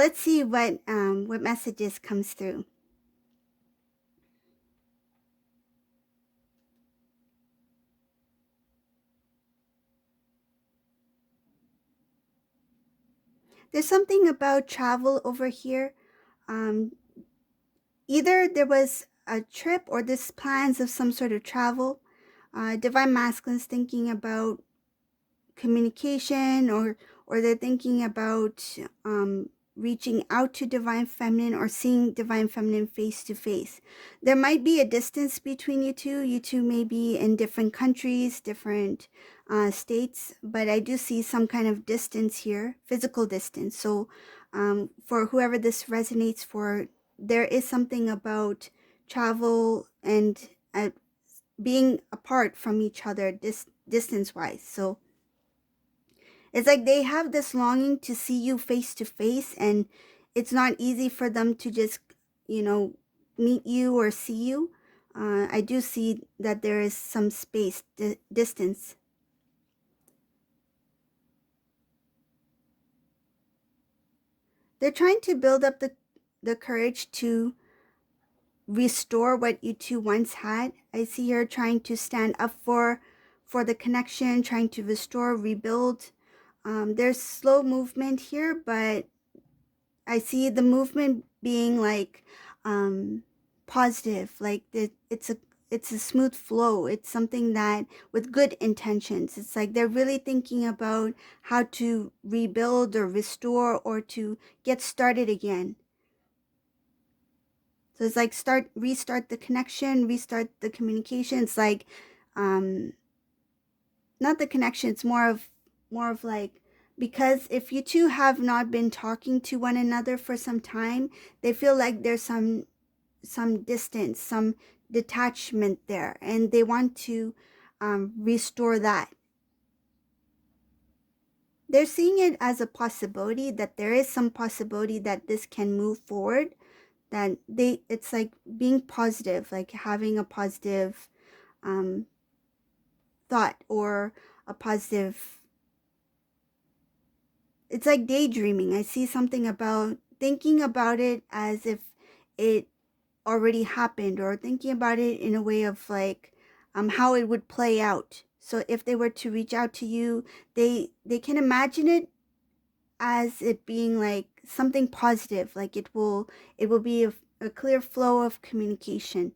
let's see what messages comes through. There's something about travel over here. Um, Either there was a trip or there's plans of some sort of travel. Divine Masculine's thinking about communication, or they're thinking about reaching out to Divine Feminine or seeing Divine Feminine face to face. There might be a distance between you two. You two may be in different countries, different states, but I do see some kind of distance here, physical distance. So for whoever this resonates for, there is something about travel and being apart from each other distance wise. So it's like they have this longing to see you face to face, and it's not easy for them to just, meet you or see you. I do see that there is some space, distance. They're trying to build up the courage to restore what you two once had. I see her trying to stand up for the connection, trying to restore, rebuild. There's slow movement here, but I see the movement being like positive, like it's a smooth flow. It's something that with good intentions. It's like they're really thinking about how to rebuild or restore or to get started again. So it's like restart the connection, restart the communication. It's like not the connection, it's more of like, because if you two have not been talking to one another for some time, they feel like there's some distance, some detachment there, and they want to restore that. They're seeing it as a possibility, that there is some possibility that this can move forward, that it's like being positive, like having a positive um, thought or a positive, it's like daydreaming. I see something about thinking about it as if it already happened, or thinking about it in a way of like how it would play out. So if they were to reach out to you, they can imagine it as it being like something positive, like it will be a clear flow of communication.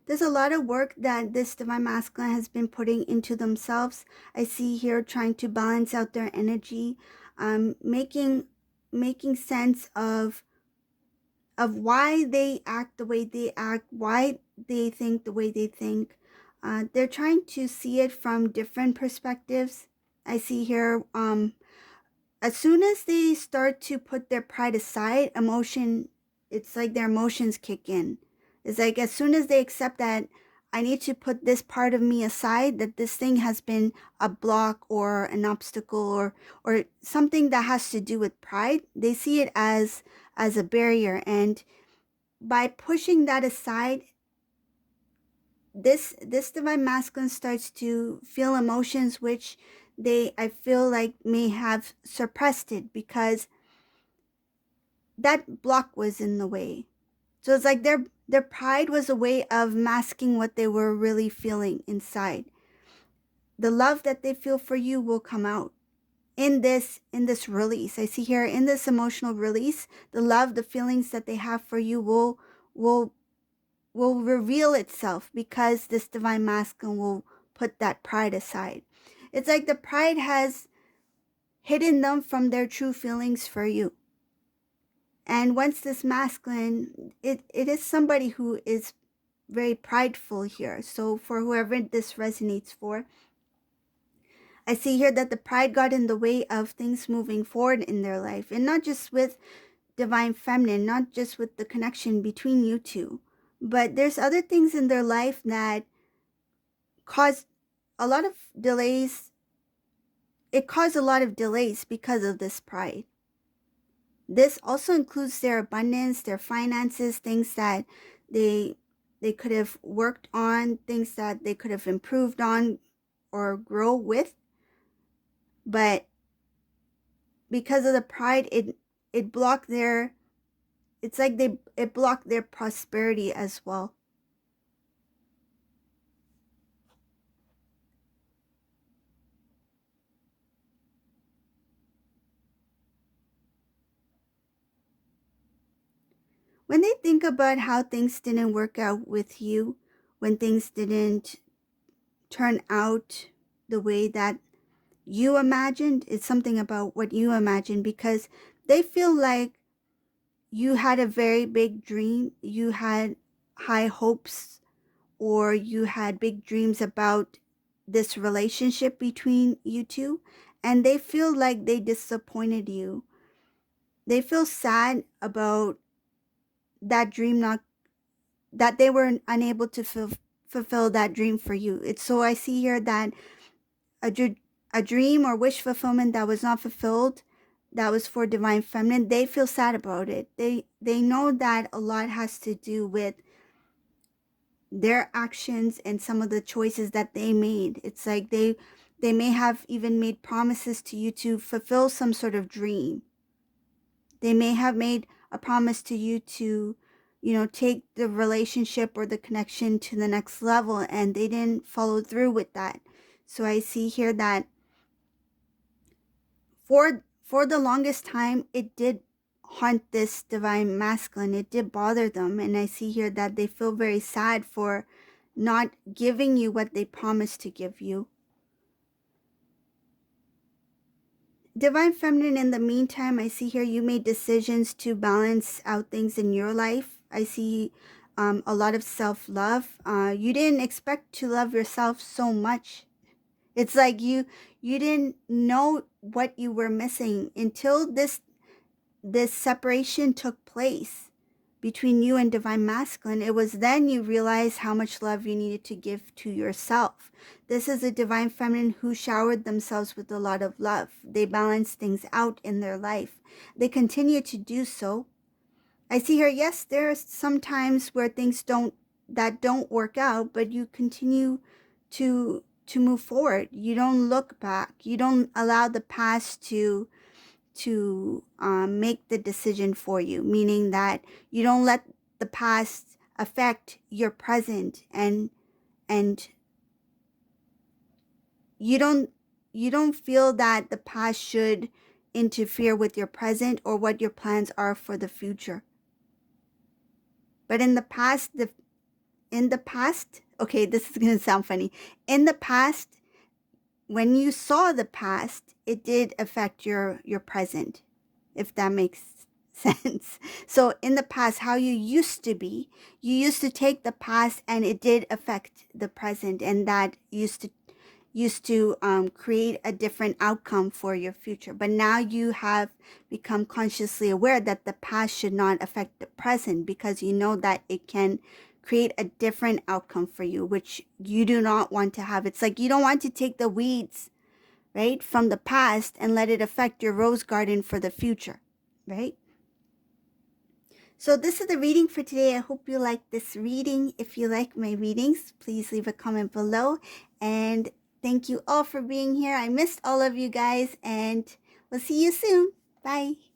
There's a lot of work that this Divine Masculine has been putting into themselves. I see here trying to balance out their energy, making sense of why they act the way they act, why they think the way they think. They're trying to see it from different perspectives. I see here, as soon as they start to put their pride aside, it's like their emotions kick in. It's like as soon as they accept that I need to put this part of me aside, that this thing has been a block or an obstacle, or something that has to do with pride, they see it as a barrier. And by pushing that aside, this Divine Masculine starts to feel emotions which I feel like may have suppressed it, because that block was in the way. So it's like their pride was a way of masking what they were really feeling inside. The love that they feel for you will come out in this release. I see here in this emotional release, the love, the feelings that they have for you will will reveal itself, because this Divine Masculine will put that pride aside. It's like the pride has hidden them from their true feelings for you. And once this masculine, it is somebody who is very prideful here. So for whoever this resonates for, I see here that the pride got in the way of things moving forward in their life. And not just with Divine Feminine, not just with the connection between you two, but there's other things in their life that caused a lot of delays. It caused a lot of delays because of this pride. This also includes their abundance, their finances, things that they could have worked on, things that they could have improved on or grow with. But because of the pride, it blocked their, it's like it blocked their prosperity as well. When they think about how things didn't work out with you, when things didn't turn out the way that you imagined, it's something about what you imagined, because they feel like you had a very big dream, you had high hopes, or you had big dreams about this relationship between you two, and they feel like they disappointed you. They feel sad about that dream, not that they were unable to fulfill that dream for you. It's so I see here that a, a dream or wish fulfillment that was not fulfilled, that was for divine feminine, they feel sad about it. They know that a lot has to do with their actions and some of the choices that they made. It's like they may have even made promises to you to fulfill some sort of dream. They may have made a promise to you to, take the relationship or the connection to the next level, and they didn't follow through with that. So I see here that for the longest time, it did haunt this divine masculine. It did bother them, and I see here that they feel very sad for not giving you what they promised to give you. Divine feminine, in the meantime, I see here you made decisions to balance out things in your life. I see a lot of self-love. You didn't expect to love yourself so much. It's like you didn't know what you were missing until this separation took place between you and divine masculine. It was then you realized how much love you needed to give to yourself. This is a divine feminine who showered themselves with a lot of love. They balanced things out in their life. They continue to do so. I see here, yes, there are some times where things don't work out, but you continue to move forward. You don't look back. You don't allow the past to make the decision for you, meaning that you don't let the past affect your present, and you don't feel that the past should interfere with your present or what your plans are for the future. But in the past, okay, this is going to sound funny. In the past, when you saw the past, it did affect your present, if that makes sense. So in the past, how you used to be, you used to take the past and it did affect the present, and that used to create a different outcome for your future. But now you have become consciously aware that the past should not affect the present, because you know that it can create a different outcome for you, which you do not want to have. It's like you don't want to take the weeds, right, from the past and let it affect your rose garden for the future, right? So this is the reading for today. I hope you like this reading. If you like my readings, please leave a comment below. And thank you all for being here. I missed all of you guys, and we'll see you soon. Bye.